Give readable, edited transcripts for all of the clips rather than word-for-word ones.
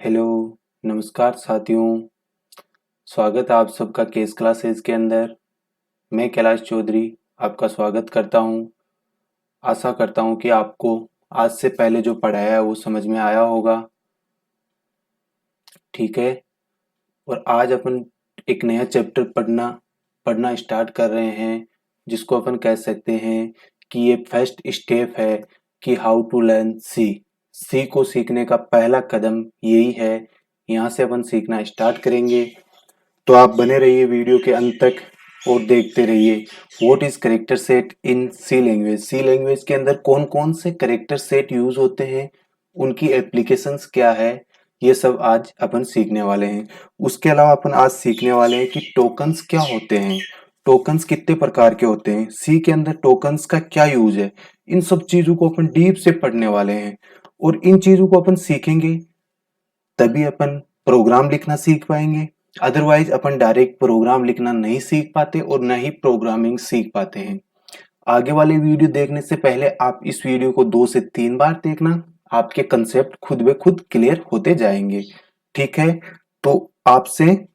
Hello, नमस्कार साथियों। स्वागत है आप सबका केस क्लासेस के अंदर। मैं कैलाश चौधरी आपका स्वागत करता हूं। आशा करता हूं कि आपको आज से पहले जो पढ़ाया है वो समझ में आया होगा। ठीक है। और आज अपन एक नया चैप्टर पढ़ना पढ़ना स्टार्ट कर रहे हैं, जिसको अपन कह सकते हैं कि ये फर्स्ट स्टेप है कि हाउ टू लर्न सी। सी को सीखने का पहला कदम यही है। यहाँ से अपन सीखना स्टार्ट करेंगे। तो आप बने रहिए वीडियो के अंत तक और देखते रहिए। What is character set in C language. C language के अंदर कौन कौन से करेक्टर सेट यूज होते हैं, उनकी एप्लीकेशंस क्या है, ये सब आज अपन सीखने वाले हैं। उसके अलावा अपन आज सीखने वाले हैं कि टोकन्स क्या होते हैं, टोकन्स कितने प्रकार के होते हैं, सी के अंदर टोकन्स का क्या यूज है। इन सब चीजों को अपन डीप से पढ़ने वाले हैं और इन चीजों को अपन सीखेंगे तभी अपन प्रोग्राम लिखना सीख पाएंगे। अदरवाइज अपन डायरेक्ट प्रोग्राम लिखना नहीं सीख पाते और न ही प्रोग्रामिंग सीख पाते हैं। आगे वाले वीडियो देखने से पहले आप इस वीडियो को 2 से 3 बार देखना। आपके कंसेप्ट खुद ब खुद क्लियर होते जाएंगे। ठीक है। तो आपसे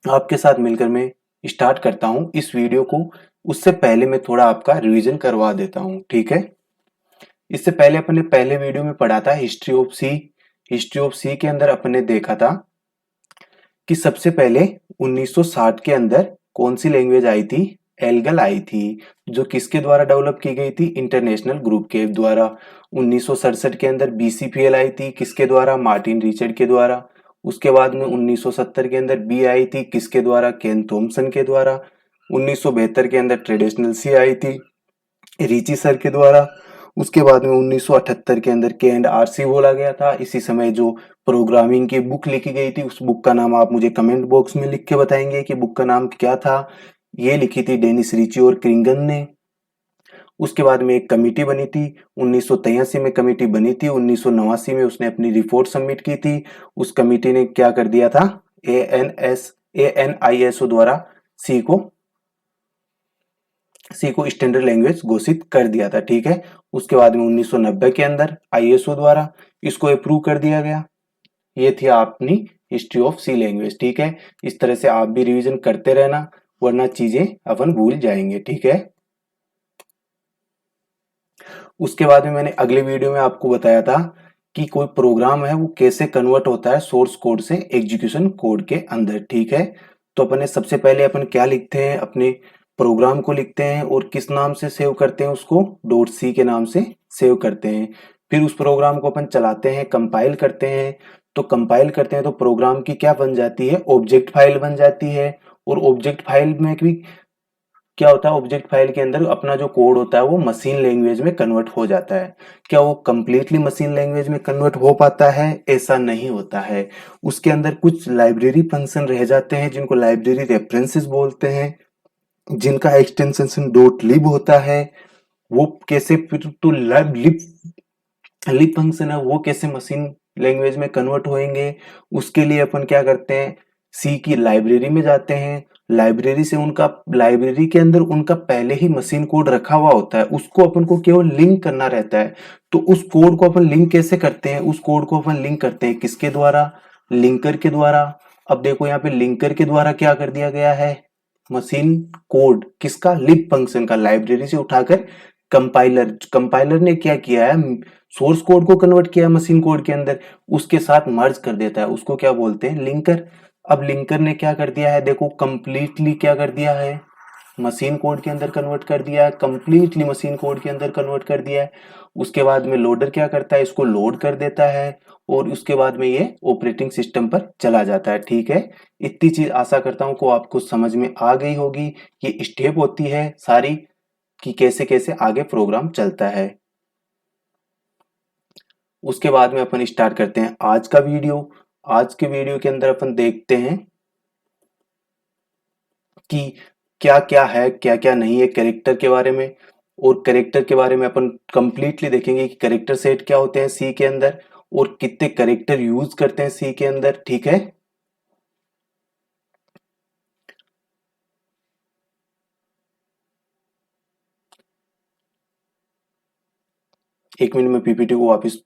आपके साथ मिलकर मैं स्टार्ट करता हूं इस वीडियो को। उससे पहले मैं थोड़ा आपका रिवीजन करवा देता हूं। ठीक है। इससे पहले अपने पहले वीडियो में पढ़ा था history of C. History of C के अंदर अपने देखा था कि सबसे पहले 1960 के अंदर कौन सी लैंग्वेज आई थी, एल्गल आई थी, जो किसके द्वारा डेवलप की गई थी, इंटरनेशनल ग्रुप के द्वारा। 1967 के अंदर बीसीपीएल आई थी, किसके द्वारा, मार्टिन रिचर्ड के द्वारा। उसके बाद में 1970 के अंदर बी आई थी, किसके द्वारा, केन थॉम्सन के द्वारा। 1972 के अंदर ट्रेडिशनल सी आई थी, रिची सर के द्वारा। उसके बाद में 1978 के अंदर के एंड आर सी बोला गया था। इसी समय जो प्रोग्रामिंग की बुक लिखी गई थी, उस बुक का नाम आप मुझे कमेंट बॉक्स में लिख के बताएंगे कि बुक का नाम क्या था। ये लिखी थी डेनिस रिची और क्रिंगन ने। उसके बाद में एक कमेटी बनी थी, 1983 में कमेटी बनी थी, 1989 में उसने अपनी रिपोर्ट सबमिट की थी। उस कमेटी ने क्या कर दिया था, ANISO द्वारा सी को स्टैंडर्ड लैंग्वेज घोषित कर दिया था। ठीक है। उसके बाद में 1990 के अंदर आईएसओ द्वारा इसको अप्रूव कर दिया गया। ये थी अपनी हिस्ट्री ऑफ सी लैंग्वेज। ठीक है। इस तरह से आप भी रिवीजन करते रहना, वरना चीजें अपन भूल जाएंगे। ठीक है। उसके बाद में मैंने अगले वीडियो में आपको बताया था कि कोई प्रोग्राम है वो कैसे कन्वर्ट होता है सोर्स कोड से एग्जीक्यूशन कोड के अंदर। ठीक है। तो अपने सबसे पहले अपन क्या लिखते हैं, अपने प्रोग्राम को लिखते हैं और किस नाम से सेव करते हैं, उसको डॉट सी के नाम से सेव करते हैं। फिर उस प्रोग्राम को अपन चलाते हैं, कंपाइल करते हैं। तो कंपाइल करते हैं तो प्रोग्राम की क्या बन जाती है, ऑब्जेक्ट फाइल बन जाती है। और ऑब्जेक्ट फाइल में भी क्या होता है, ऑब्जेक्ट फाइल के अंदर अपना जो कोड होता है वो मशीन लैंग्वेज में कन्वर्ट हो जाता है। क्या वो कंप्लीटली मशीन लैंग्वेज में कन्वर्ट हो पाता है, ऐसा नहीं होता है। उसके अंदर कुछ लाइब्रेरी फंक्शन रह जाते हैं जिनको लाइब्रेरी रेफरेंसेस बोलते हैं, जिनका एक्सटेंशन डॉट लिब होता है। वो कैसे फिर तो लिब लिब फंक्शन है वो कैसे मशीन लैंग्वेज में कन्वर्ट होएंगे। उसके लिए अपन क्या करते हैं, सी की लाइब्रेरी में जाते हैं। लाइब्रेरी से उनका लाइब्रेरी के अंदर उनका पहले ही मशीन कोड रखा हुआ होता है, उसको अपन को केवल लिंक करना रहता है। तो उस कोड को अपन लिंक कैसे करते हैं, उस कोड को अपन लिंक करते हैं किसके द्वारा, लिंकर के द्वारा। अब देखो यहाँ पे लिंकर के द्वारा क्या कर दिया गया है, मशीन कोड किसका, लिब फंक्शन का, लाइब्रेरी से उठाकर कंपाइलर कंपाइलर ने क्या किया है, सोर्स कोड को कन्वर्ट किया मशीन कोड के अंदर, उसके साथ मर्ज कर देता है, उसको क्या बोलते हैं, लिंकर। अब लिंकर ने क्या कर दिया है, देखो कंप्लीटली क्या कर दिया है, मशीन कोड के अंदर कन्वर्ट कर दिया है, कंप्लीटली मशीन कोड के अंदर कन्वर्ट कर दिया है। उसके बाद में लोडर क्या करता है, इसको लोड कर देता है और उसके बाद में ये ऑपरेटिंग सिस्टम पर चला जाता है। ठीक है। इतनी चीज आशा करता हूं को आपको समझ में आ गई होगी। ये स्टेप होती है सारी कि कैसे कैसे आगे प्रोग्राम चलता है। उसके बाद में अपन स्टार्ट करते हैं आज का वीडियो। आज के वीडियो के अंदर अपन देखते हैं कि क्या क्या है, क्या क्या नहीं है कैरेक्टर के बारे में। और कैरेक्टर के बारे में अपन कंप्लीटली देखेंगे कि कैरेक्टर सेट क्या होते हैं सी के अंदर और कितने कैरेक्टर यूज करते हैं सी के अंदर। ठीक है। एक मिनट में पीपीटी को वापस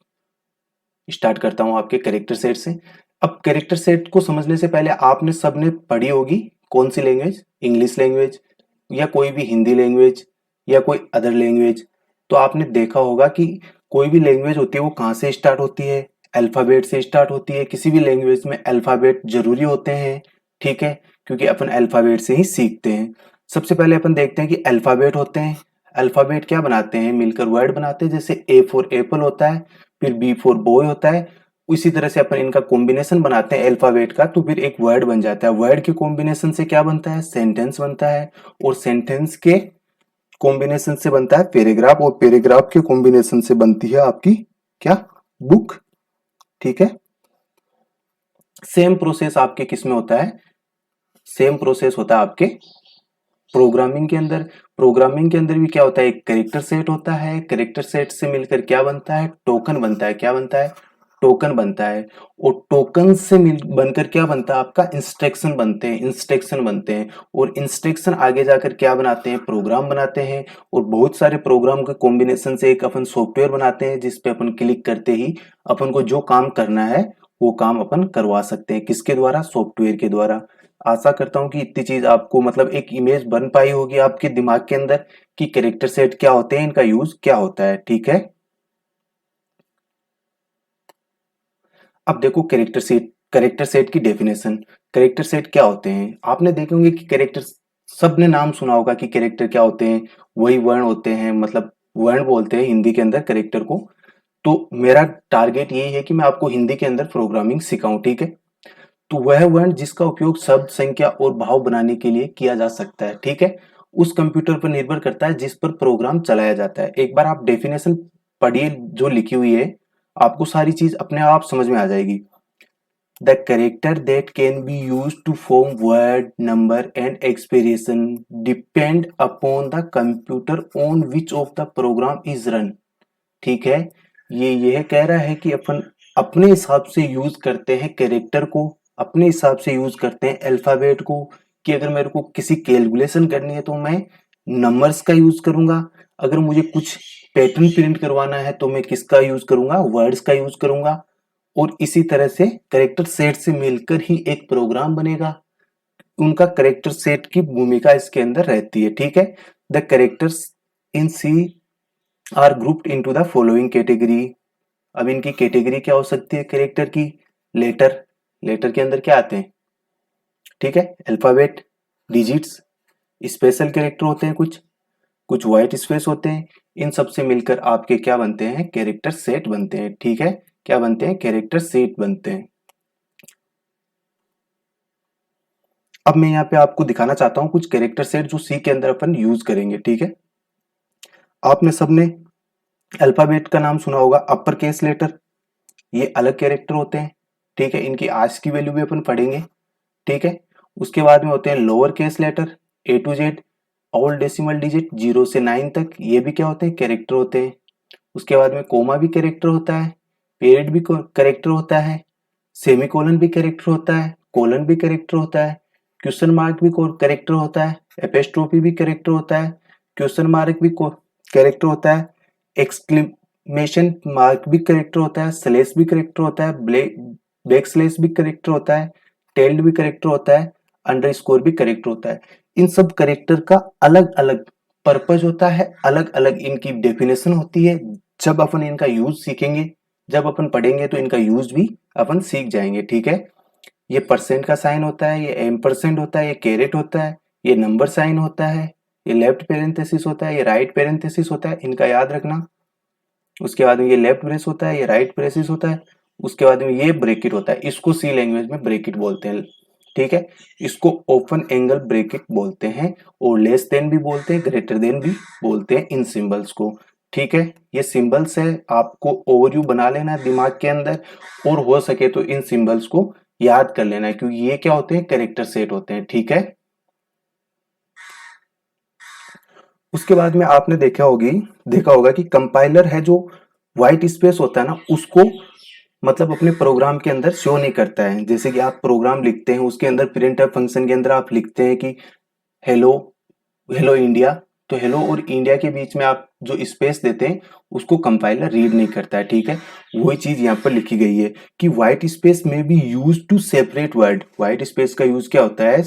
स्टार्ट करता हूं आपके कैरेक्टर सेट से। अब कैरेक्टर सेट को समझने से पहले आपने सबने पढ़ी होगी कौन सी लैंग्वेज, इंग्लिश लैंग्वेज या कोई भी हिंदी लैंग्वेज या कोई अदर लैंग्वेज। तो आपने देखा होगा कि कोई भी लैंग्वेज होती है वो कहाँ से स्टार्ट होती है, अल्फाबेट से स्टार्ट होती है। किसी भी लैंग्वेज में अल्फाबेट जरूरी होते हैं, ठीक है, क्योंकि अपन अल्फाबेट से ही सीखते हैं। सबसे पहले अपन देखते हैं कि अल्फाबेट होते हैं। अल्फाबेट क्या बनाते हैं, मिलकर वर्ड बनाते हैं। जैसे ए फॉर एप्पल होता है, फिर बी फॉर बॉय होता है। इसी तरह से अपन इनका कॉम्बिनेशन बनाते हैं अल्फाबेट का, तो फिर एक वर्ड बन जाता है। वर्ड के कॉम्बिनेशन से क्या बनता है, सेंटेंस बनता है। और सेंटेंस के कॉम्बिनेशन से बनता है पैराग्राफ, और पैराग्राफ के कॉम्बिनेशन से बनती है आपकी क्या, बुक। ठीक है, सेम प्रोसेस आपके किस में होता है, सेम प्रोसेस होता है आपके प्रोग्रामिंग के अंदर। प्रोग्रामिंग के अंदर भी क्या होता है, एक कैरेक्टर सेट होता है। कैरेक्टर सेट से मिलकर क्या बनता है, टोकन बनता है। क्या बनता है, टोकन बनता है। और टोकन से मिल बनकर क्या बनता है आपका, इंस्ट्रक्शन बनते हैं, इंस्ट्रक्शन बनते हैं। और इंस्ट्रक्शन आगे जाकर क्या बनाते हैं, प्रोग्राम बनाते हैं। और बहुत सारे प्रोग्राम के कॉम्बिनेशन से एक अपन सॉफ्टवेयर बनाते हैं, जिसपे अपन क्लिक करते ही अपन को जो काम करना है वो काम अपन करवा सकते हैं। किसके द्वारा, सॉफ्टवेयर के द्वारा। आशा करता हूँ कि इतनी चीज आपको मतलब एक इमेज बन पाई होगी आपके दिमाग के अंदर कि कैरेक्टर सेट क्या होते हैं, इनका यूज क्या होता है। ठीक है, अब देखो कैरेक्टर सेट की डेफिनेशन। कैरेक्टर सेट क्या होते हैं, आपने देखे होंगे कि कैरेक्टर, सबने नाम सुना होगा कि कैरेक्टर क्या होते हैं। वही वर्ण होते हैं, मतलब वर्ण बोलते हैं हिंदी के अंदर कैरेक्टर को। तो मेरा टारगेट यही है कि मैं आपको हिंदी के अंदर प्रोग्रामिंग सिखाऊं, ठीक है। तो वह वर्ण जिसका उपयोग शब्द, संख्या और भाव बनाने के लिए किया जा सकता है, ठीक है। उस कंप्यूटर पर निर्भर करता है जिस पर प्रोग्राम चलाया जाता है। एक बार आप डेफिनेशन पढ़िए जो लिखी हुई है, आपको सारी चीज अपने आप समझ में आ जाएगी। The character that can be used to form word, number and expression depend upon the computer on which of the program is run। ठीक है, ये यह कह रहा है कि अपन अपने हिसाब से यूज करते हैं कैरेक्टर को, अपने हिसाब से यूज करते हैं अल्फाबेट को। कि अगर मेरे को किसी कैलकुलेशन करनी है तो मैं नंबर्स का यूज करूंगा। अगर मुझे कुछ पैटर्न प्रिंट करवाना है तो मैं किसका यूज करूंगा, वर्ड्स का यूज करूंगा। और इसी तरह से कैरेक्टर सेट से मिलकर ही एक प्रोग्राम बनेगा। उनका कैरेक्टर सेट की भूमिका इसके अंदर रहती है, ठीक है। The characters in C are grouped into the following category. अब इनकी कैटेगरी क्या हो सकती है कैरेक्टर की, लेटर, लेटर के अंदर क्या आते हैं, ठीक है, अल्फाबेट, डिजिट्स, स्पेशल कैरेक्टर होते हैं कुछ, कुछ व्हाइट स्पेस होते हैं। इन सब से मिलकर आपके क्या बनते हैं, कैरेक्टर सेट बनते हैं, ठीक है। क्या बनते हैं, कैरेक्टर सेट बनते हैं। अब मैं यहाँ पे आपको दिखाना चाहता हूँ कुछ कैरेक्टर सेट जो सी के अंदर अपन यूज करेंगे, ठीक है। आपने सबने अल्फाबेट का नाम सुना होगा, अपर केस लेटर, ये अलग कैरेक्टर होते हैं, ठीक है। इनकी आज की वैल्यू भी अपन पढ़ेंगे, ठीक है। उसके बाद में होते हैं lower case letter, A to Z, all decimal digit 0 से 9 तक, ये भी क्या होते हैं, कैरेक्टर होते हैं। उसके बाद में कोमा भी कैरेक्टर होता है, पीरियड भी कैरेक्टर होता है, सेमीकोलन भी कैरेक्टर होता है, कोलन भी कैरेक्टर होता है, क्वेश्चन मार्क भी कैरेक्टर होता है, एपोस्ट्रोफी भी कैरेक्टर होता है, क्वेश्चन मार्क भी कैरेक्टर होता है, एक्सक्लेमेशन मार्क भी कैरेक्टर होता है, स्लेश भी कैरेक्टर होता है, बैक स्लेश भी कैरेक्टर होता है, टेल्ड भी कैरेक्टर होता है, अंडरस्कोर भी कैरेक्टर होता है। इन सब कैरेक्टर का अलग अलग पर्पज होता है, अलग अलग इनकी डेफिनेशन होती है। जब अपन इनका यूज सीखेंगे, जब अपन पढ़ेंगे तो इनका यूज भी अपन सीख जाएंगे, ठीक है। ये परसेंट का साइन होता है, ये एम परसेंट होता है, ये कैरेट होता है, ये नंबर साइन होता है, ये लेफ्ट पेरेंथेसिस होता है, ये राइट पेरेंथेसिस होता है, इनका याद रखना। उसके बाद में ये लेफ्ट ब्रेस होता है, ये राइट ब्रेसिस होता है। उसके बाद में ये ब्रेकेट होता है, इसको सी लैंग्वेज में ब्रेकेट बोलते हैं, ठीक है। इसको ओपन एंगल ब्रेकेट बोलते हैं, और लेस देन भी बोलते हैं, ग्रेटर देन भी बोलते हैं इन सिंबल्स को, ठीक है। ये सिंबल्स है, आपको ओवरव्यू बना लेना है दिमाग के अंदर, और हो सके तो इन सिंबल्स को याद कर लेना है, क्योंकि ये क्या होते हैं, कैरेक्टर सेट होते हैं, ठीक है। उसके बाद में आपने देखा होगा कि कंपाइलर है जो व्हाइट स्पेस होता है ना, उसको मतलब अपने प्रोग्राम के अंदर शो नहीं करता है। जैसे कि आप प्रोग्राम लिखते हैं, उसके अंदर प्रिंटफ फंक्शन के अंदर आप लिखते हैं कि हेलो, हेलो इंडिया, तो हेलो और इंडिया के बीच में आप जो स्पेस देते हैं उसको कंपाइलर रीड नहीं करता है, ठीक है। वही चीज यहाँ पर लिखी गई है कि व्हाइट स्पेस में be use to separate word. White space का यूज क्या होता है,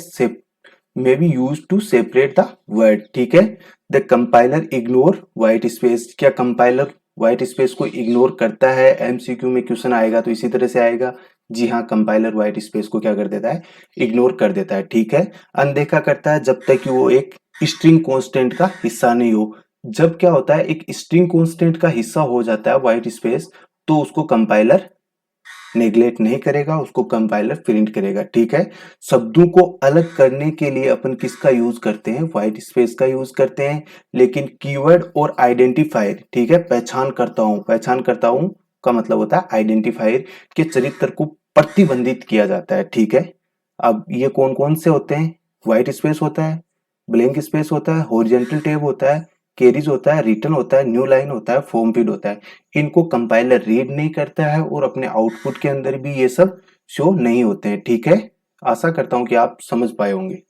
may be used to separate the word, ठीक है। The compiler ignore white space. क्या कंपाइलर व्हाइट स्पेस को इग्नोर करता है? एमसीक्यू में क्वेश्चन आएगा तो इसी तरह से आएगा। जी हाँ, कंपाइलर व्हाइट स्पेस को क्या कर देता है, इग्नोर कर देता है, ठीक है। अनदेखा करता है जब तक कि वो एक स्ट्रिंग कांस्टेंट का हिस्सा नहीं हो। जब क्या होता है, एक स्ट्रिंग कांस्टेंट का हिस्सा हो जाता है व्हाइट स्पेस, तो उसको कंपाइलर नेग्लेक्ट नहीं करेगा, उसको कंपाइलर प्रिंट करेगा, ठीक है। शब्दों को अलग करने के लिए अपन किसका यूज करते हैं, व्हाइट स्पेस का यूज करते हैं। लेकिन कीवर्ड और आइडेंटिफायर, ठीक है, पहचान करता हूं का मतलब होता है आइडेंटिफायर के चरित्र को प्रतिबंधित किया जाता है, ठीक है। अब ये कौन कौन से होते हैं, व्हाइट स्पेस होता है, ब्लैंक स्पेस होता है, हॉरिजॉन्टल टैब होता है, केरीज होता है, रिटर्न होता है, न्यू लाइन होता है, फॉर्म फीड होता है। इनको कंपाइलर रीड नहीं करता है और अपने आउटपुट के अंदर भी ये सब शो नहीं होते हैं, ठीक है। आशा करता हूं कि आप समझ पाए होंगे।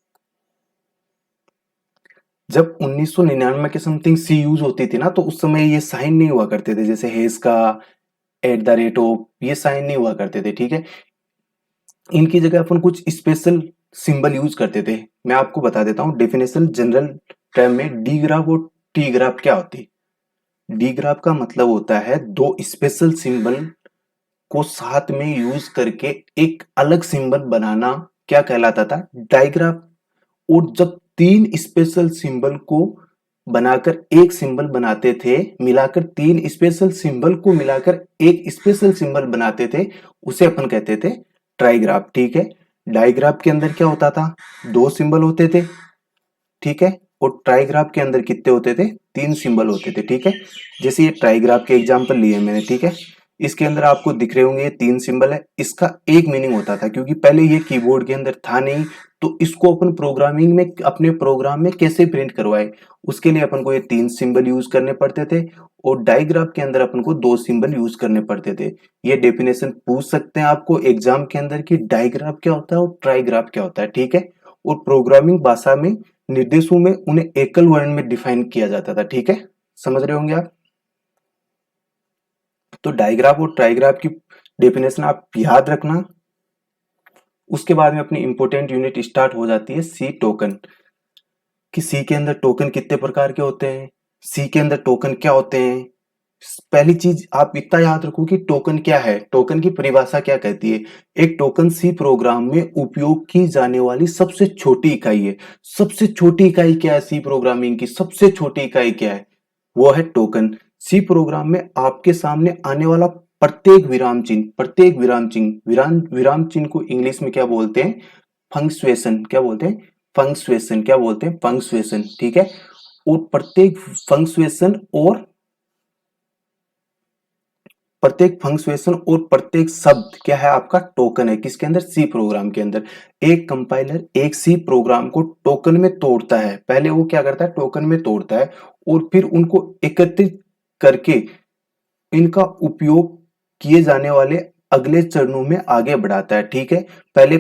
जब 1999 के समथिंग सी यूज होती थी ना, तो उस समय ये साइन नहीं हुआ करते थे, जैसे हेज का, एट द रेट ऑफ, ये साइन नहीं हुआ करते थे, ठीक है। इनकी जगह अपन कुछ स्पेशल सिंबल यूज करते थे। मैं आपको बता देता हूँ डेफिनेशन जनरल टर्म में। डी ग्राफ और टी ग्राफ क्या होती है? डी ग्राफ का मतलब होता है दो स्पेशल सिंबल को साथ में यूज करके एक अलग सिंबल बनाना, क्या कहलाता था, डाइग्राफ। और जब तीन स्पेशल सिंबल को बनाकर एक सिंबल बनाते थे, मिलाकर तीन स्पेशल सिंबल को मिलाकर एक स्पेशल सिंबल बनाते थे, उसे अपन कहते थे ट्राइग्राफ, ठीक है। डाइग्राफ के अंदर क्या होता था, दो सिंबल होते थे, ठीक है। और ट्राइग्राफ के अंदर कितने होते थे, तीन सिंबल होते थे, ठीक है। जैसे ये ट्राइग्राफ के एग्जांपल लिए मैंने, ठीक है। इसके अंदर आपको दिख रहे होंगे ये तीन सिंबल है। इसका एक मीनिंग होता था, क्योंकि पहले ये कीबोर्ड के अंदर था नहीं, तो इसको अपन प्रोग्रामिंग में अपने प्रोग्राम में कैसे प्रिंट करवाए, उसके लिए अपन को ये तीन सिंबल यूज करने पड़ते थे। और डाइग्राफ के अंदर अपन को दो सिंबल यूज करने पड़ते थे। ये डेफिनेशन पूछ सकते हैं आपको एग्जाम के अंदर कि डाइग्राफ क्या होता है और ट्राइग्राफ क्या होता है, ठीक है। और प्रोग्रामिंग भाषा में निर्देशों में उन्हें एकल वर्ण में डिफाइन किया जाता था, ठीक है। समझ रहे होंगे आप। तो डायग्राफ और ट्राइग्राफ की डेफिनेशन आप याद रखना। उसके बाद में अपनी इंपोर्टेंट यूनिट स्टार्ट हो जाती है सी टोकन। कि सी के अंदर टोकन कितने प्रकार के होते हैं, सी के अंदर टोकन क्या होते हैं। पहली चीज आप इतना याद रखो कि टोकन क्या है, टोकन की परिभाषा क्या कहती है। एक टोकन सी प्रोग्राम में उपयोग की जाने वाली सबसे छोटी इकाई है। सबसे छोटी इकाई क्या है, सी प्रोग्रामिंग की सबसे छोटी इकाई क्या है, वो है टोकन। सी प्रोग्राम में आपके सामने आने वाला विराम चिन्ह को इंग्लिश में क्या बोलते हैं, फंक्चुएशन। क्या बोलते हैं, फंक्चुएशन। क्या बोलते हैं, फंक्चुएशन, ठीक है। और प्रत्येक शब्द क्या है, आपका टोकन है। किसके अंदर, सी प्रोग्राम के अंदर। एक कंपाइलर एक सी प्रोग्राम को टोकन में तोड़ता है। पहले वो क्या करता है, टोकन में तोड़ता है और फिर उनको एकत्रित करके इनका उपयोग किए जाने वाले अगले चरणों में आगे बढ़ाता है, ठीक है। पहले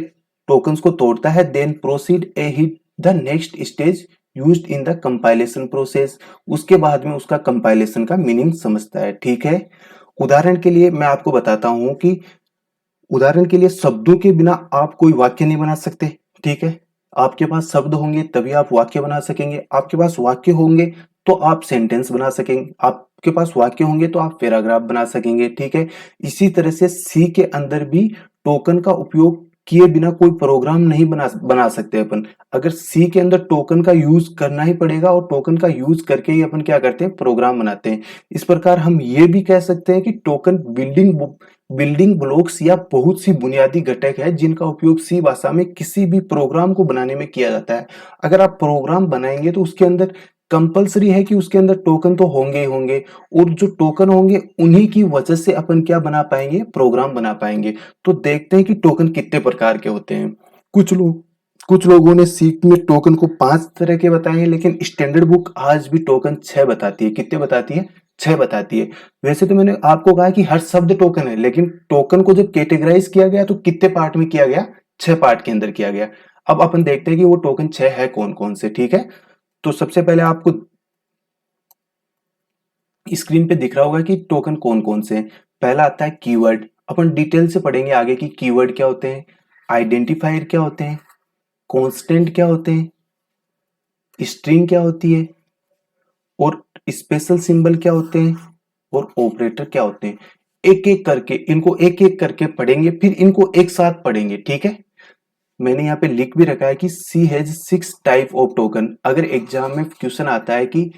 टोकन्स को तोड़ता है, then proceed a hit the next stage used in the compilation process. उसके बाद में उसका कंपाइलेशन का मीनिंग समझता है, ठीक है। उदाहरण के लिए मैं आपको बताता हूं कि उदाहरण के लिए शब्दों के बिना आप कोई वाक्य नहीं बना सकते, ठीक है। आपके पास शब्द होंगे तभी आप वाक्य बना सकेंगे, आपके पास वाक्य होंगे तो आप सेंटेंस बना सकेंगे, आपके पास वाक्य होंगे तो आप पैराग्राफ बना सकेंगे, ठीक है। इसी तरह से सी के अंदर भी टोकन का उपयोग किए बिना कोई प्रोग्राम नहीं बना सकते अपन। अगर सी के अंदर टोकन का यूज करना ही पड़ेगा और टोकन का यूज करके ही अपन क्या करते हैं, प्रोग्राम बनाते हैं। इस प्रकार हम ये भी कह सकते हैं कि टोकन बिल्डिंग ब्लॉक्स या बहुत सी बुनियादी घटक है जिनका उपयोग सी भाषा में किसी भी प्रोग्राम को बनाने में किया जाता है। अगर आप प्रोग्राम बनाएंगे तो उसके अंदर कंपलसरी है कि उसके अंदर टोकन तो होंगे ही होंगे, और जो टोकन होंगे उन्हीं की वजह से अपन क्या बना पाएंगे, प्रोग्राम बना पाएंगे। तो देखते हैं कि टोकन कितने प्रकार के होते हैं। कुछ लोगों ने सी में टोकन को 5 तरह के बताए हैं, लेकिन स्टैंडर्ड बुक आज भी टोकन 6 बताती है। कितने बताती है, 6 बताती है। वैसे तो मैंने आपको कहा कि हर शब्द टोकन है, लेकिन टोकन को जब कैटेगराइज किया गया तो कितने पार्ट में किया गया, 6 पार्ट के अंदर किया गया। अब अपन देखते हैं कि वो टोकन 6 है कौन कौन से, ठीक है। तो सबसे पहले आपको स्क्रीन पे दिख रहा होगा कि टोकन कौन कौन से हैं। पहला आता है कीवर्ड, अपन डिटेल से पढ़ेंगे आगे कि कीवर्ड क्या होते हैं, आइडेंटिफायर क्या होते हैं, कांस्टेंट क्या होते हैं, स्ट्रिंग क्या होती है, और स्पेशल सिंबल क्या होते हैं, और ऑपरेटर क्या होते हैं। एक एक करके इनको एक एक करके पढ़ेंगे, फिर इनको एक साथ पढ़ेंगे, ठीक है। मैंने यहाँ पे लिख भी रखा है कि सी हैज 6 टाइप ऑफ टोकन। अगर एग्जाम में क्वेश्चन आता है कि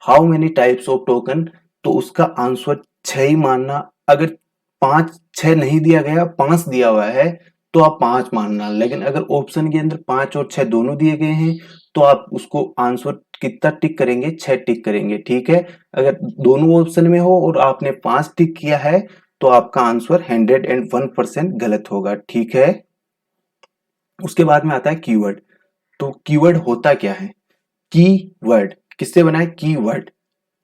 how many types of token, तो उसका आंसर 6 ही मानना। अगर 5 6 नहीं दिया गया, 5 दिया हुआ है, तो आप 5 मानना। लेकिन अगर ऑप्शन के अंदर 5 और 6 दोनों दिए गए हैं, तो आप उसको आंसर कितना टिक करेंगे, 6 टिक करेंगे, ठीक है। अगर दोनों ऑप्शन में हो और आपने 5 टिक किया है, तो आपका आंसर 101% गलत होगा, ठीक है। उसके बाद में आता है कीवर्ड। तो कीवर्ड होता क्या है, कीवर्ड किससे बना है, कीवर्ड,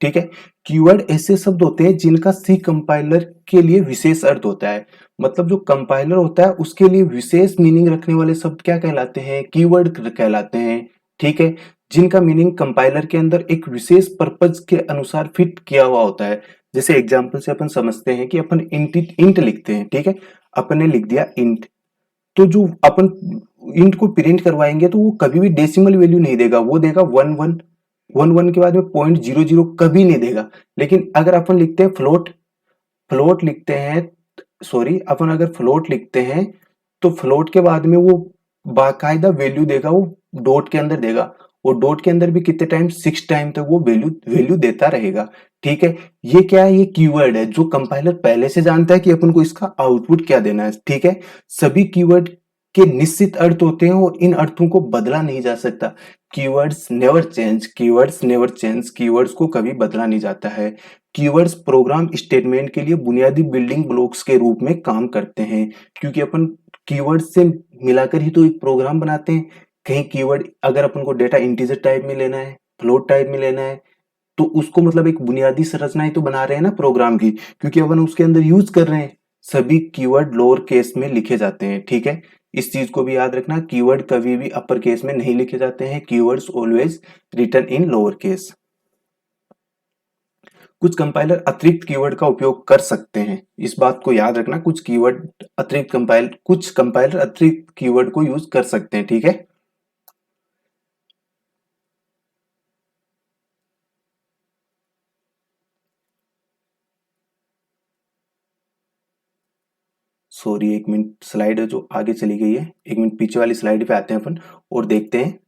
ठीक है। कीवर्ड ऐसे शब्द होते हैं जिनका सी कंपाइलर के लिए विशेष अर्थ होता है। मतलब जो कंपाइलर होता है उसके लिए विशेष मीनिंग रखने वाले शब्द क्या कहलाते हैं, कीवर्ड कहलाते हैं, ठीक है। जिनका मीनिंग कंपाइलर के अंदर एक विशेष पर्पज के अनुसार फिट किया हुआ होता है। जैसे एग्जाम्पल से अपन समझते हैं कि अपन इंट लिखते हैं, ठीक है। अपन ने लिख दिया इंट, तो जो अपन इंट को प्रिंट करवाएंगे तो वो कभी भी डेसिमल वैल्यू नहीं देगा, वो देगा 11 11 के बाद में 0.00 कभी नहीं देगा। लेकिन अगर अपन लिखते हैं फ्लोट, फ्लोट लिखते हैं, सॉरी अपन अगर फ्लोट लिखते हैं, तो फ्लोट के बाद में वो बाकायदा वैल्यू देगा, वो डॉट के अंदर देगा, और डॉट के अंदर भी कितने टाइम, 6 टाइम तक वो वैल्यू वैल्यू देता रहेगा, ठीक है। ये क्या है, ये कीवर्ड है जो कंपाइलर पहले से जानता है कि अपन को इसका आउटपुट क्या देना है, ठीक है। सभी कीवर्ड के निश्चित अर्थ होते हैं और इन अर्थों को बदला नहीं जा सकता। Keywords never change, keywords never change, keywords को कभी बदला नहीं जाता है। कीवर्ड्स प्रोग्राम स्टेटमेंट के लिए बुनियादी बिल्डिंग ब्लॉक्स के रूप में काम करते हैं, क्योंकि अपन कीवर्ड से मिलाकर ही तो एक प्रोग्राम बनाते हैं। कहीं कीवर्ड अगर अपन को डेटा इंटीजर टाइप में लेना है, फ्लोट टाइप में लेना है, तो उसको मतलब एक बुनियादी संरचना ही तो बना रहे हैं ना प्रोग्राम की, क्योंकि अपन उसके अंदर यूज कर रहे हैं। सभी कीवर्ड लोअर केस में लिखे जाते हैं, ठीक है। इस चीज को भी याद रखना, कीवर्ड कभी भी अपर केस में नहीं लिखे जाते हैं, keywords always written in lower case. कुछ कंपाइलर अतिरिक्त कीवर्ड का उपयोग कर सकते हैं, इस बात को याद रखना। कुछ कंपाइलर अतिरिक्त कीवर्ड को यूज कर सकते हैं, ठीक है। सॉरी, एक मिनट, स्लाइड है जो आगे चली गई है, एक मिनट पीछे वाली स्लाइड पे आते हैं अपन और देखते हैं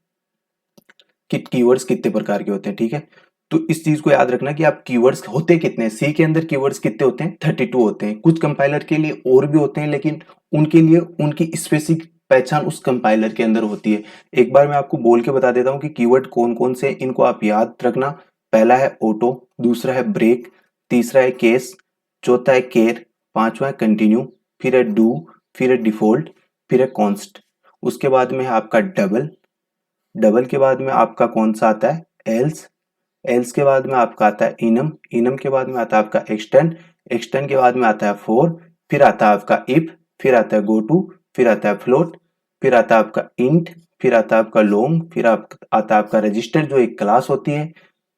कि कीवर्ड्स कितने प्रकार के होते हैं, ठीक है। तो इस चीज को याद रखना कि आप कीवर्ड्स होते कितने हैं, सी के अंदर कीवर्ड्स कितने होते हैं, 32 होते हैं। कुछ कंपाइलर के लिए और भी होते हैं, लेकिन उनके लिए उनकी स्पेसिफिक पहचान उस कंपाइलर के अंदर होती है। एक बार मैं आपको बोल के बता देता हूँ कि कीवर्ड कौन कौन से, इनको आप याद रखना। पहला है ऑटो, दूसरा है ब्रेक, तीसरा है केस, चौथा है केयर, पांचवा है कंटिन्यू, फिर है डू, फिर है डिफॉल्ट, फिर है कॉन्स्ट। उसके बाद में है आपका डबल, डबल के बाद में आपका कौन सा आता है, एल्स, एल्स के बाद में आपका आता है इनम, इनम के बाद में आता है आपका एक्सटेंड, एक्सटेंड के बाद में आता है फोर, फिर आता है आपका इफ, फिर आता है गो टू, फिर आता है फ्लोट, फिर आता है आपका इंट, फिर आता है आपका लॉन्ग, फिर आता है आपका रजिस्टर जो एक क्लास होती है,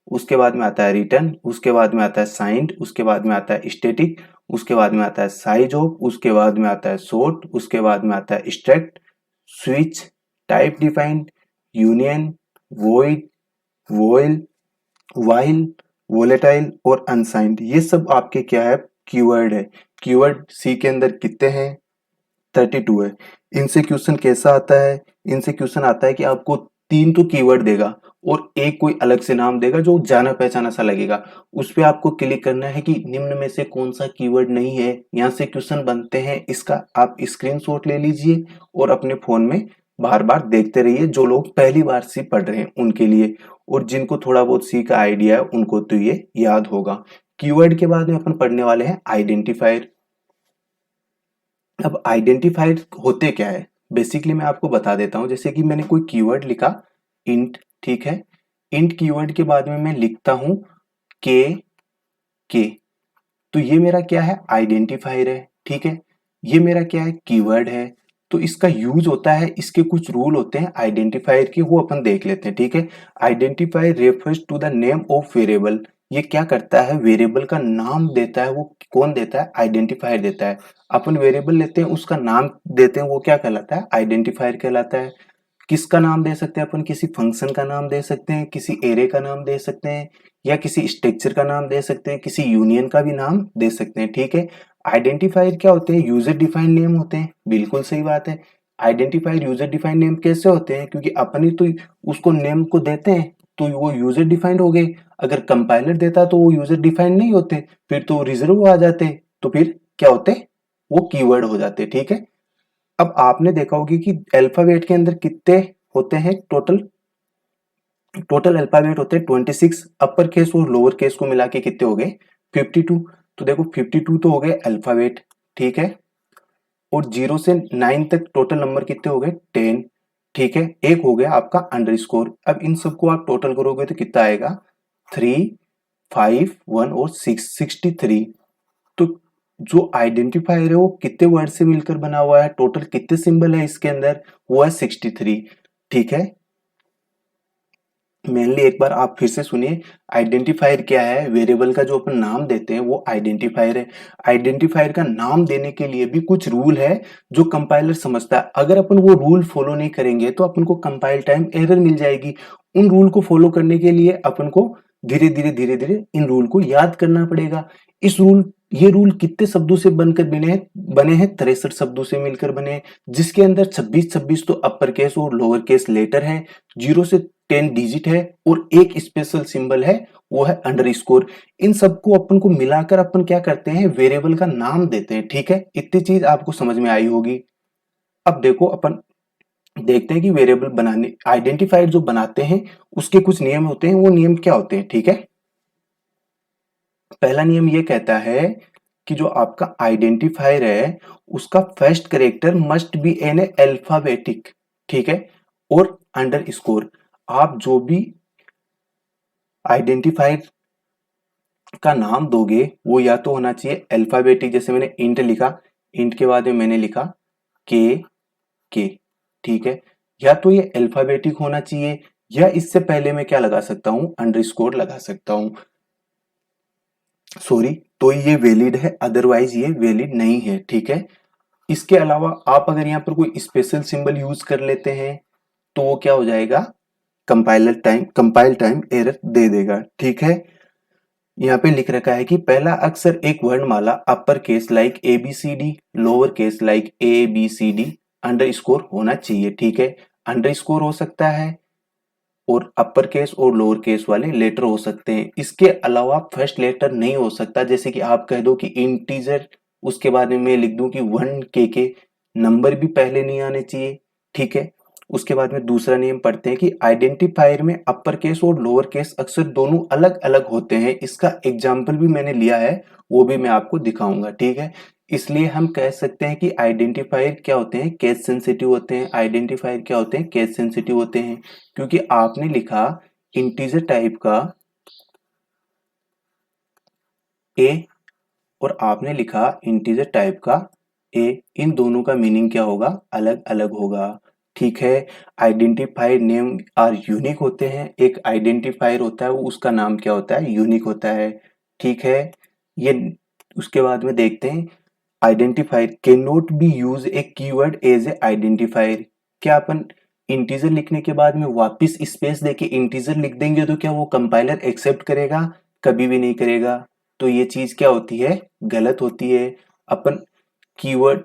उसके बाद में आता है रिटर्न, उसके बाद में आता है साइंड, उसके बाद में आता है स्टैटिक, उसके बाद में आता है साइज ऑफ, उसके बाद में आता है सॉर्ट, उसके बाद में आता है struct, switch, type defined, union, void, voile, while, volatile और अनसाइंड। ये सब आपके क्या है, कीवर्ड है। कीवर्ड सी के अंदर कितने हैं, 32 है। इनसे क्वेश्चन कैसा आता है, इनसे क्वेश्चन आता है कि आपको 3 तो कीवर्ड देगा और एक कोई अलग से नाम देगा जो जाना पहचाना सा लगेगा। उस पे आपको क्लिक करना है कि निम्न में से कौन सा कीवर्ड नहीं है। यहाँ से क्वेश्चन बनते हैं, इसका आप स्क्रीनशॉट ले लीजिए और अपने फोन में बार बार देखते रहिए। जो लोग पहली बार सी पढ़ रहे हैं उनके लिए, और जिनको थोड़ा बहुत सी का आइडिया है उनको तो ये याद होगा। कीवर्ड के बाद में अपन पढ़ने वाले हैं आइडेंटिफायर। अब आइडेंटिफायर होते क्या है, बेसिकली मैं आपको बता देता हूं। जैसे कि मैंने कोई कीवर्ड लिखा इंट, ठीक है। इंट कीवर्ड के बाद में मैं लिखता हूं के, तो ये मेरा क्या है, आइडेंटिफायर है, ठीक है। ये मेरा क्या है, कीवर्ड है। तो इसका यूज होता है, इसके कुछ रूल होते हैं आइडेंटिफायर के, वो अपन देख लेते हैं, ठीक है। Identifier refers to the name of variable. ये क्या करता है, वेरिएबल का नाम देता है। वो कौन देता है? आइडेंटिफायर देता है। अपन वेरिएबल लेते हैं, उसका नाम देते हैं, वो क्या कहलाता है? आइडेंटिफायर कहलाता है। किसका नाम दे सकते हैं अपन? किसी फंक्शन का नाम दे सकते हैं, किसी एरे का नाम दे सकते हैं, या किसी स्ट्रक्चर का नाम दे सकते हैं, किसी यूनियन का भी नाम दे सकते हैं। ठीक है। आइडेंटिफायर क्या होते हैं? यूजर डिफाइंड नेम होते हैं। बिल्कुल सही बात है। आइडेंटिफायर यूजर डिफाइंड नेम कैसे होते हैं? क्योंकि अपन ही तो उसको नेम को देते हैं, तो वो यूजर डिफाइंड हो गए। अगर कंपाइलर देता तो वो यूजर डिफाइंड नहीं होते, फिर तो रिजर्व आ जाते, तो फिर क्या होते? वो कीवर्ड हो जाते। ठीक है। अब आपने देखा होगी कि अल्फाबेट के अंदर कितने होते हैं टोटल? टोटल अल्फाबेट होते हैं 26। अपर केस और लोअर केस को मिला के कितने हो गए? 52। तो देखो 52 तो हो गए अल्फाबेट। ठीक है। और 0 से 9 तक टोटल नंबर कितने हो गए? 10। ठीक है। एक हो गया आपका अंडरस्कोर। अब इन सबको आप टोटल करोगे तो कितना आएगा? 3, 5, 1 और 6, 63। तो जो आइडेंटिफायर है वो कितने वर्ड से मिलकर बना हुआ है? टोटल कितने सिंबल है इसके अंदर? वो है 63। ठीक है। मेनली एक बार आप फिर से सुनिए। आइडेंटिफायर क्या है? वेरिएबल का जो अपन नाम देते हैं वो आइडेंटिफायर है। आइडेंटिफायर का नाम देने के लिए भी कुछ रूल है जो कंपाइलर समझता है। अगर अपन वो रूल फॉलो नहीं करेंगे तो अपन को कंपाइल टाइम एरर मिल जाएगी। उन रूल को फॉलो करने के लिए अपन को धीरे धीरे इन रूल को याद करना पड़ेगा। ये रूल कितने शब्दों से बनकर बने हैं 63 शब्दों से मिलकर बने हैं, जिसके अंदर 26 तो अपर केस और लोअर केस लेटर है, 0 से 10 डिजिट है, और एक स्पेशल सिंबल है, वो है अंडरस्कोर। इन सबको अपन को मिलाकर अपन क्या करते हैं? वेरिएबल का नाम देते हैं। ठीक है। इतनी चीज आपको समझ में आई होगी। अब देखो अपन देखते हैं कि वेरिएबल बनाने, आइडेंटिफायर जो बनाते हैं उसके कुछ नियम होते हैं। वो नियम क्या होते हैं? ठीक है। पहला नियम ये कहता है कि जो आपका आइडेंटिफायर है उसका first character must be an alphabetic. ठीक है। और अंडरस्कोर। आप जो भी आइडेंटिफायर का नाम दोगे वो या तो होना चाहिए अल्फाबेटिक, जैसे मैंने इंट लिखा, इंट के बाद में मैंने लिखा के के। ठीक है। या तो ये अल्फाबेटिक होना चाहिए, या इससे पहले मैं क्या लगा सकता हूं? अंडरस्कोर लगा सकता हूं। सॉरी, तो ये वैलिड है, अदरवाइज ये वैलिड नहीं है। ठीक है। इसके अलावा आप अगर यहाँ पर कोई स्पेशल सिंबल यूज कर लेते हैं तो वो क्या हो जाएगा? कंपाइल टाइम एरर दे देगा। ठीक है। यहाँ पे लिख रखा है कि पहला अक्षर एक वर्णमाला upper case like A B C D, lower case like A B C D, underscore होना चाहिए। ठीक है। अंडरस्कोर हो सकता है, और अपर केस और लोअर केस वाले लेटर हो सकते हैं। इसके अलावा फर्स्ट लेटर नहीं हो सकता। जैसे कि आप कह दो कि इंटीजर, उसके बाद में मैं लिख दूं कि 1 के नंबर भी पहले नहीं आने चाहिए। ठीक है। उसके बाद में दूसरा नियम पढ़ते हैं कि आइडेंटिफायर में अपर केस और लोअर केस अक्सर दोनों अलग अलग होते हैं। इसका एग्जाम्पल भी मैंने लिया है, वो भी मैं आपको दिखाऊंगा। ठीक है। इसलिए हम कह सकते हैं कि आइडेंटिफायर क्या होते हैं? केस सेंसिटिव होते हैं। आइडेंटिफायर क्या होते हैं? केस सेंसिटिव होते हैं। क्योंकि आपने लिखा इंटीजर टाइप का ए, और आपने लिखा इंटीजर टाइप का ए, इन दोनों का मीनिंग क्या होगा? अलग अलग होगा। ठीक है। आइडेंटिफायर नेम आर यूनिक होते हैं। एक आइडेंटिफायर होता है वो, उसका नाम क्या होता है? यूनिक होता है। ठीक है। ये उसके बाद में देखते हैं, identifier can not be use a keyword as a identifier. क्या अपन इंटीजर लिखने के बाद में वापस स्पेस देके इंटीजर लिख देंगे तो क्या वो कंपाइलर एक्सेप्ट करेगा? कभी भी नहीं करेगा। तो ये चीज क्या होती है? गलत होती है। अपन कीवर्ड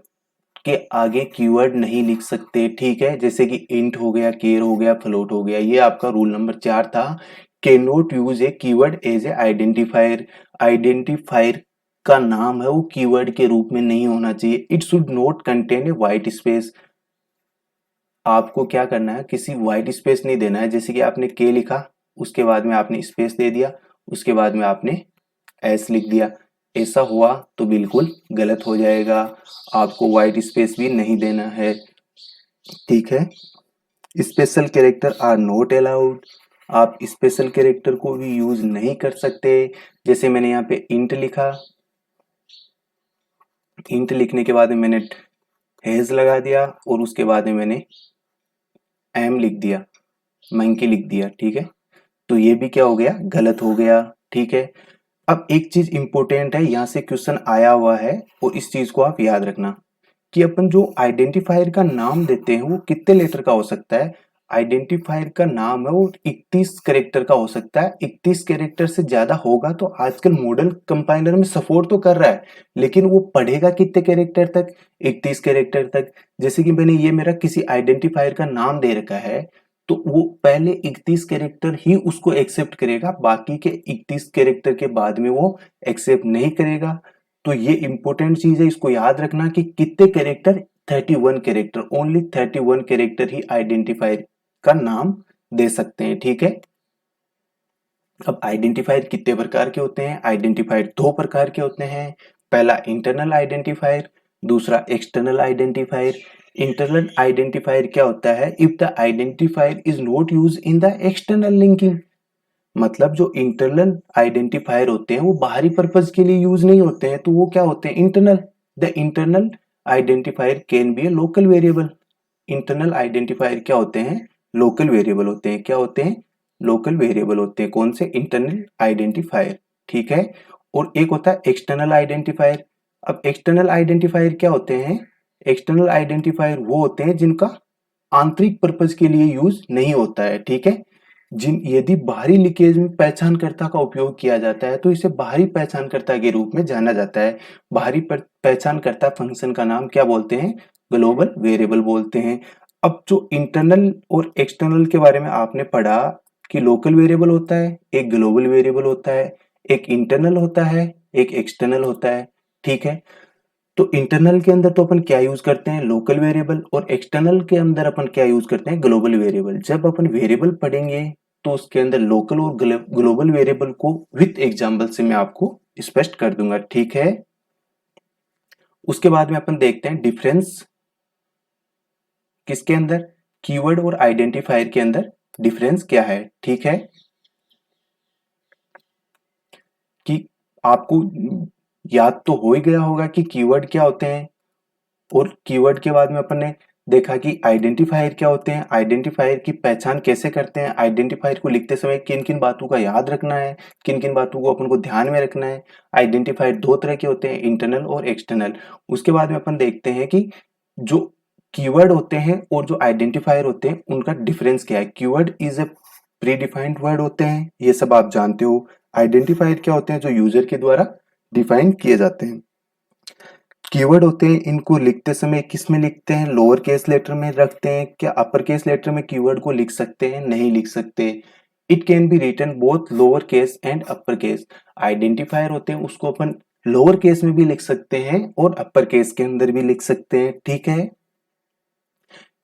के आगे कीवर्ड नहीं लिख सकते। ठीक है। जैसे कि इंट हो गया, केर हो गया, फ्लोट हो गया। ये आपका रूल नंबर 4 था। Can not use a keyword as a identifier. Identifier का नाम है वो कीवर्ड के रूप में नहीं होना चाहिए। It should not contain a white space. आपको क्या करना है? किसी व्हाइट स्पेस नहीं देना है। जैसे कि आपने के लिखा, उसके बाद में आपने स्पेस दे दिया, उसके बाद में आपने एस लिख दिया। ऐसा हुआ तो बिल्कुल गलत हो जाएगा। आपको व्हाइट स्पेस भी नहीं देना है। ठीक है। Special character are not allowed. आप स्पेशल कैरेक्टर को भी यूज नहीं कर सकते। जैसे मैंने यहाँ पे इंट लिखा, इंट लिखने के बाद में मैंने हैज लगा दिया, और उसके बाद में मैंने एम लिख दिया, मंकी लिख दिया। ठीक है। तो ये भी क्या हो गया? गलत हो गया। ठीक है। अब एक चीज इंपॉर्टेंट है, यहाँ से क्वेश्चन आया हुआ है और इस चीज को आप याद रखना कि अपन जो आइडेंटिफायर का नाम देते हैं वो कितने लेटर का हो सकता है। आइडेंटिफायर का नाम है वो 31 कैरेक्टर का हो सकता है। 31 कैरेक्टर से ज्यादा होगा तो आजकल मॉडल कंपाइलर में सपोर्ट तो कर रहा है, लेकिन वो पढ़ेगा कितने कैरेक्टर तक, 31 कैरेक्टर तक। जैसे कि मैंने ये मेरा किसी आइडेंटिफायर का नाम दे रखा है, तो वो पहले 31 कैरेक्टर ही उसको एक्सेप्ट करेगा, बाकी के 31 कैरेक्टर के बाद में वो एक्सेप्ट नहीं करेगा। तो ये इंपॉर्टेंट चीज है, इसको याद रखना कि कितने कैरेक्टर, 31 कैरेक्टर, ओनली 31 कैरेक्टर ही आइडेंटिफायर का नाम दे सकते हैं, ठीक है। अब आइडेंटिफायर कितने प्रकार के होते हैं? आइडेंटिफायर दो प्रकार के होते हैं। पहला इंटरनल आइडेंटिफायर, दूसरा एक्सटर्नल आइडेंटिफायर। इंटरनल आइडेंटिफायर क्या होता है? If the identifier is not use in the external linking, मतलब जो इंटरनल आइडेंटिफायर होते हैं वो बाहरी पर्पज के लिए यूज नहीं होते हैं, तो वो क्या होते हैं? Internal. The internal identifier can be A local variable. Internal identifier क्या होते हैं? लोकल वेरिएबल होते हैं। क्या होते हैं? लोकल वेरिएबल होते हैं। कौन से? इंटरनल आइडेंटिफायर, ठीक है। और एक होता है एक्सटर्नल आइडेंटिफायर। अब एक्सटर्नल आइडेंटिफायर क्या होते हैं? एक्सटर्नल आइडेंटिफायर वो होते हैं जिनका आंतरिक पर्पज के लिए यूज नहीं होता है, ठीक है। जिन यदि बाहरी लीकेज में पहचानकर्ता का उपयोग किया जाता है तो इसे बाहरी पहचानकर्ता के रूप में जाना जाता है। बाहरी पहचानकर्ता फंक्शन का नाम क्या बोलते हैं? ग्लोबल वेरिएबल बोलते हैं। अब जो इंटरनल और एक्सटर्नल के बारे में आपने पढ़ा कि लोकल वेरिएबल होता है, एक ग्लोबल वेरिएबल होता है, एक इंटरनल होता है, एक एक्सटर्नल होता है, ठीक है। तो इंटरनल के अंदर तो अपन क्या यूज करते हैं? Local variable. और एक्सटर्नल के अंदर अपन क्या यूज करते हैं? Global variable. जब अपन वेरिएबल पढ़ेंगे तो उसके अंदर लोकल और ग्लोबल वेरिएबल को विथ एग्जांपल से मैं आपको स्पष्ट कर दूंगा, ठीक है। उसके बाद में अपन देखते हैं डिफरेंस किसके अंदर? कीवर्ड और आइडेंटिफायर के अंदर डिफरेंस क्या है, ठीक है। कि आपको याद तो हो ही गया होगा कि कीवर्ड क्या होते हैं, और कीवर्ड के बाद में अपन ने देखा कि आइडेंटिफायर क्या होते हैं, आइडेंटिफायर की पहचान कैसे करते हैं, आइडेंटिफायर को लिखते समय किन किन बातों का याद रखना है, किन किन बातों को अपन को ध्यान में रखना है। आइडेंटिफायर दो तरह के होते हैं, इंटरनल और एक्सटर्नल। उसके बाद में अपन देखते हैं कि जो कीवर्ड होते हैं और जो आइडेंटिफायर होते हैं उनका डिफरेंस क्या है। Keyword is a pre defined word होते हैं, ये सब आप जानते हो। आइडेंटिफायर क्या होते हैं? जो यूजर के द्वारा डिफाइन किए जाते हैं। कीवर्ड होते हैं, इनको लिखते समय किस में लिखते हैं? लोअर केस लेटर में रखते हैं। क्या अपर केस लेटर में कीवर्ड को लिख सकते हैं? नहीं लिख सकते। It can be written both lower case and upper case. Identifier होते हैं उसको अपन लोअर केस में भी लिख सकते हैं और अपर केस के अंदर भी लिख सकते हैं, ठीक है।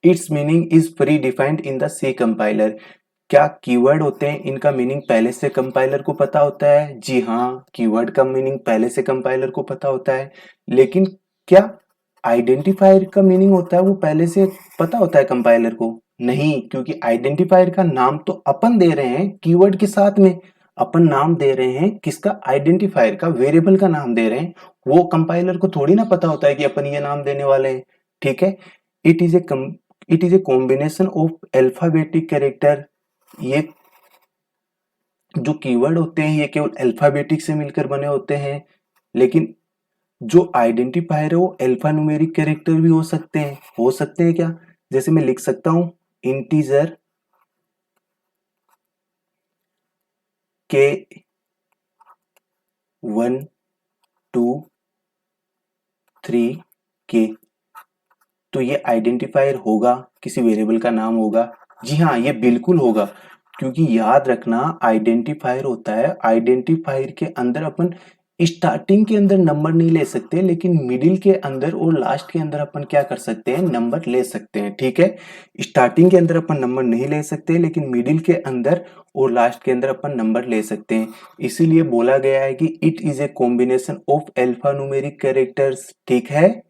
It's meaning is predefined in the C compiler. क्या कीवर्ड होते हैं इनका मीनिंग पहले से कंपाइलर को पता होता है? जी हाँ, कीवर्ड का मीनिंग पहले से कंपाइलर को पता होता है। लेकिन क्या आइडेंटिफायर का मीनिंग होता है वो पहले से पता होता है कंपाइलर को? नहीं, क्योंकि आइडेंटिफायर का नाम तो अपन दे रहे हैं कीवर्ड के साथ में। अपन नाम दे रहे हैं किसका? आइडेंटिफायर का, वेरिएबल का नाम दे रहे हैं। वो कंपाइलर को थोड़ी ना पता होता है कि अपन ये नाम देने वाले हैं, ठीक है। It is a it is a combination of alphabetic character. ये जो कीवर्ड होते हैं ये केवल अल्फाबेटिक से मिलकर बने होते हैं, लेकिन जो आइडेंटिफायर है वो अल्फा न्यूमेरिक कैरेक्टर भी हो सकते हैं। हो सकते हैं क्या? जैसे मैं लिख सकता हूं इंटीजर के 1 2 3 के, तो ये आइडेंटिफायर होगा, किसी वेरिएबल का नाम होगा? जी हाँ, ये बिल्कुल होगा, क्योंकि याद रखना आइडेंटिफायर होता है। आइडेंटिफायर के अंदर अपन स्टार्टिंग के अंदर नंबर नहीं ले सकते, लेकिन मिडिल के अंदर और लास्ट के अंदर अपन क्या कर सकते हैं? नंबर ले सकते हैं, ठीक है। स्टार्टिंग के अंदर अपन नंबर नहीं ले सकते, लेकिन मिडिल के अंदर और लास्ट के अंदर अपन नंबर ले सकते हैं। इसीलिए बोला गया है कि it is a combination of alpha numeric characters, ठीक है।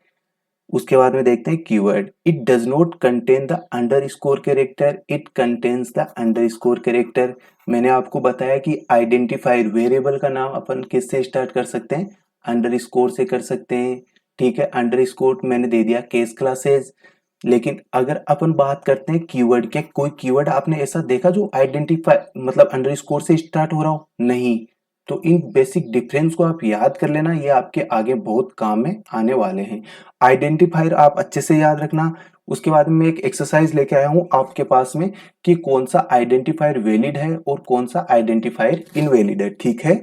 उसके बाद में देखते हैं keyword. It does not contain the under score character, it contains the under score character. मैंने आपको बताया कि आइडेंटिफायर वेरिएबल का नाम अपन किससे स्टार्ट कर सकते हैं? अंडर स्कोर से कर सकते हैं, ठीक है। अंडर स्कोर मैंने दे दिया केस क्लासेस। लेकिन अगर अपन बात करते हैं कीवर्ड के, कोई कीवर्ड आपने ऐसा देखा जो आइडेंटिफाई मतलब अंडर स्कोर से स्टार्ट हो रहा हो? नहीं। तो इन बेसिक डिफरेंस को आप याद कर लेना, ये आपके आगे बहुत काम में आने वाले हैं। आइडेंटिफायर आप अच्छे से याद रखना। उसके बाद में एक एक्सरसाइज लेके आया हूं आपके पास में कि कौन सा आइडेंटिफायर वैलिड है और कौन सा आइडेंटिफायर इनवैलिड है, ठीक है।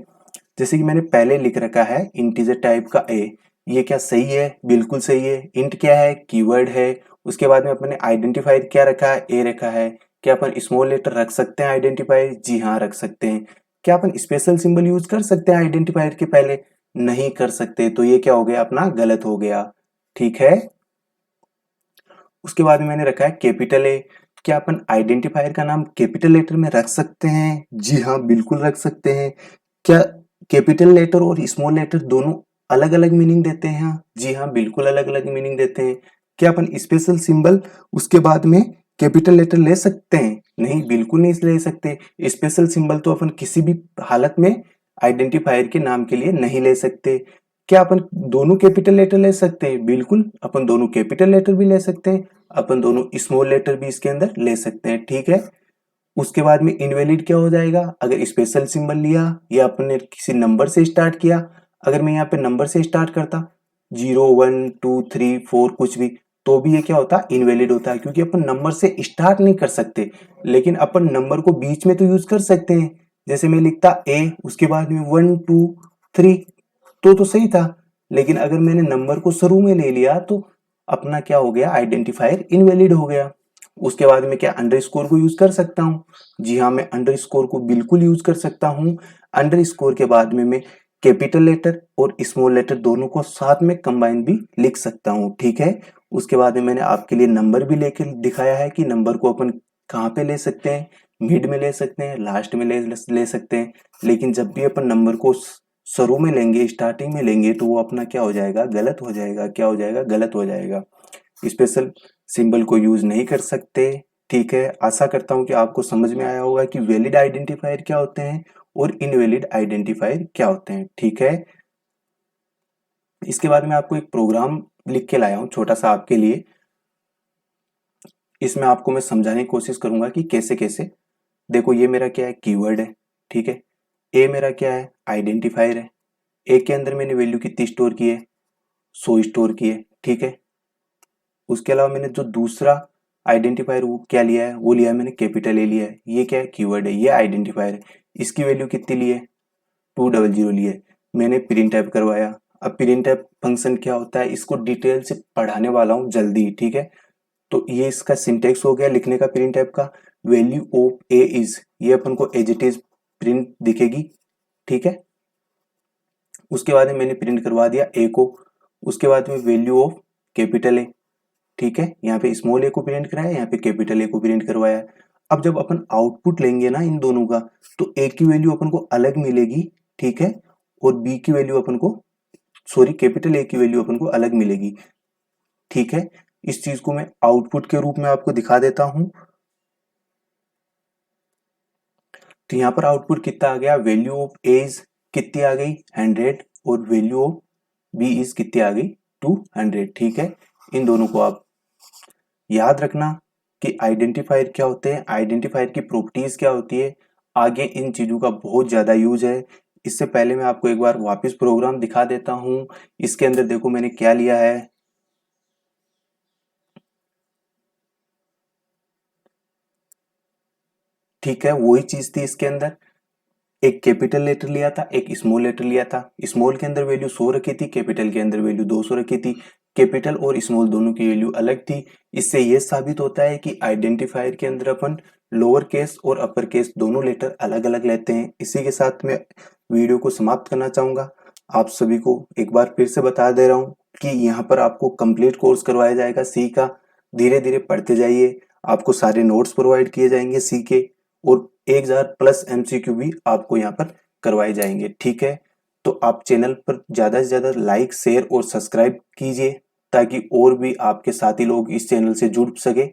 जैसे कि मैंने पहले लिख रखा है इंटीजर टाइप का ए, ये क्या सही है? बिल्कुल सही है। इंट क्या है? कीवर्ड है। उसके बाद में अपने आइडेंटिफायर क्या रखा है? ए रखा है। क्या अपन स्मॉल लेटर रख सकते हैं आइडेंटिफायर? जी हाँ, रख सकते हैं। क्या अपन स्पेशल सिंबल यूज कर सकते हैं आइडेंटिफायर के पहले? नहीं कर सकते, तो ये क्या हो गया अपना? गलत हो गया, ठीक है। उसके बाद में मैंने रखा है कैपिटल ए। क्या अपन आइडेंटिफायर का नाम कैपिटल लेटर में रख सकते हैं? जी हाँ, बिल्कुल रख सकते हैं। क्या कैपिटल लेटर और स्मॉल लेटर दोनों अलग अलग मीनिंग देते हैं? जी हाँ, बिल्कुल अलग अलग मीनिंग देते हैं। क्या अपन स्पेशल सिंबल उसके बाद में कैपिटल लेटर ले सकते हैं? नहीं, बिल्कुल नहीं ले सकते। स्पेशल सिंबल तो अपन किसी भी हालत में आइडेंटिफायर के नाम के लिए नहीं ले सकते। क्या अपन दोनों कैपिटल लेटर ले सकते हैं? बिल्कुल, अपन दोनों कैपिटल लेटर भी ले सकते हैं, अपन दोनों स्मॉल लेटर भी इसके अंदर ले सकते हैं, ठीक है। उसके बाद में इनवैलिड क्या हो जाएगा? अगर स्पेशल सिंबल लिया या आपने किसी नंबर से स्टार्ट किया, अगर मैं यहाँ पे नंबर से स्टार्ट करता 0 1 2 3 4 कुछ भी, तो भी ये क्या होता? इनवैलिड होता है, क्योंकि अपन नंबर से स्टार्ट नहीं कर सकते। लेकिन अपन नंबर को बीच में तो यूज कर सकते हैं। जैसे मैं लिखता ए, उसके बाद में 1 2 3, तो सही था। लेकिन अगर मैंने नंबर को शुरू में ले लिया तो अपना क्या हो गया? आइडेंटिफायर इनवैलिड हो गया। उसके बाद में क्या अंडरस्कोर को यूज कर सकता हूँ? जी हाँ, मैं अंडरस्कोर को बिल्कुल यूज कर सकता हूँ। अंडरस्कोर के बाद में मैं कैपिटल लेटर और स्मॉल लेटर दोनों को साथ में कंबाइन भी लिख सकता हूँ, ठीक है। उसके बाद में मैंने आपके लिए नंबर भी लेके दिखाया है कि नंबर को अपन कहाँ पे ले सकते हैं, मिड में ले सकते हैं, लास्ट में ले सकते हैं। लेकिन जब भी अपन नंबर को शुरू में लेंगे, स्टार्टिंग में लेंगे, तो वो अपना क्या हो जाएगा? गलत हो जाएगा। क्या हो जाएगा? गलत हो जाएगा। स्पेशल सिंबल को यूज नहीं कर सकते, ठीक है। आशा करता हूं कि आपको समझ में आया होगा कि वैलिड आइडेंटिफायर क्या होते हैं और इनवैलिड आइडेंटिफायर क्या होते हैं, ठीक है। इसके बाद मैं आपको एक प्रोग्राम लिख के लाया हूं छोटा सा आपके लिए। इसमें आपको मैं समझाने की कोशिश करूंगा कि कैसे कैसे। देखो, ये मेरा क्या है? कीवर्ड है, ठीक है। ए मेरा क्या है? आइडेंटिफायर है। ए के अंदर मैंने वैल्यू कितनी स्टोर की है? 100 स्टोर की है, ठीक है। उसके अलावा मैंने जो दूसरा आइडेंटिफायर वो क्या लिया है? वो लिया है मैंने कैपिटल ए लिया है। ये क्या है? कीवर्ड है। ये आइडेंटिफायर है। इसकी वैल्यू कितनी ली है? 200 ली है। मैंने प्रिंट ऐप करवाया। अब प्रिंट ऐप फंक्शन क्या होता है, इसको डिटेल से पढ़ाने वाला हूँ जल्दी, ठीक है। तो ये इसका सिंटेक्स हो गया लिखने का प्रिंट ऐप का। वैल्यू ऑफ ए इज, ये अपन को एज इट इज प्रिंट दिखेगी, ठीक है। उसके बाद में मैंने प्रिंट करवा दिया ए को। उसके बाद में वैल्यू ऑफ कैपिटल ए, ठीक है। यहाँ पे स्मॉल ए को प्रिंट कराया, यहाँ पे कैपिटल ए को प्रिंट करवाया। अब जब अपन आउटपुट लेंगे ना इन दोनों का, तो ए की वैल्यू अपन को अलग मिलेगी, ठीक है। और बी की वैल्यू अपन को, सॉरी, कैपिटल ए की वैल्यू अपन को अलग मिलेगी, ठीक है। इस चीज को मैं आउटपुट के रूप में आपको दिखा देता हूं। तो यहाँ पर आउटपुट कितना आ गया? वैल्यू ऑफ ए इज कितनी आ गई? 100। और वैल्यू ऑफ बी इज कितनी आ गई? 200, ठीक है। इन दोनों को आप याद रखना कि आइडेंटिफायर क्या होते हैं, आइडेंटिफायर की प्रॉपर्टीज क्या होती है। आगे इन चीजों का बहुत ज्यादा यूज है। इससे पहले मैं आपको एक बार वापस प्रोग्राम दिखा देता हूं। इसके अंदर देखो मैंने क्या लिया है। ठीक है, वही चीज थी इसके अंदर। एक कैपिटल लेटर लिया था, एक स्मॉल लेटर लिया था। स्मॉल के अंदर वैल्यू 100 रखी थी, कैपिटल के अंदर वैल्यू 200 रखी थी। कैपिटल और स्मॉल दोनों की वैल्यू अलग थी। इससे यह साबित होता है कि आइडेंटिफायर के अंदर अपन लोअर केस और अपर केस दोनों लेटर अलग अलग लेते हैं। इसी के साथ मैं वीडियो को समाप्त करना चाहूंगा। आप सभी को एक बार फिर से बता दे रहा हूँ कि यहाँ पर आपको कंप्लीट कोर्स करवाया जाएगा सी का। धीरे धीरे पढ़ते जाइए, आपको सारे नोट्स प्रोवाइड किए जाएंगे सी के, और 1000+ MCQ भी आपको यहाँ पर करवाए जाएंगे, ठीक है। तो आप चैनल पर ज्यादा से ज्यादा लाइक, शेयर और सब्सक्राइब कीजिए, ताकि और भी आपके साथी लोग इस चैनल से जुड़ सके।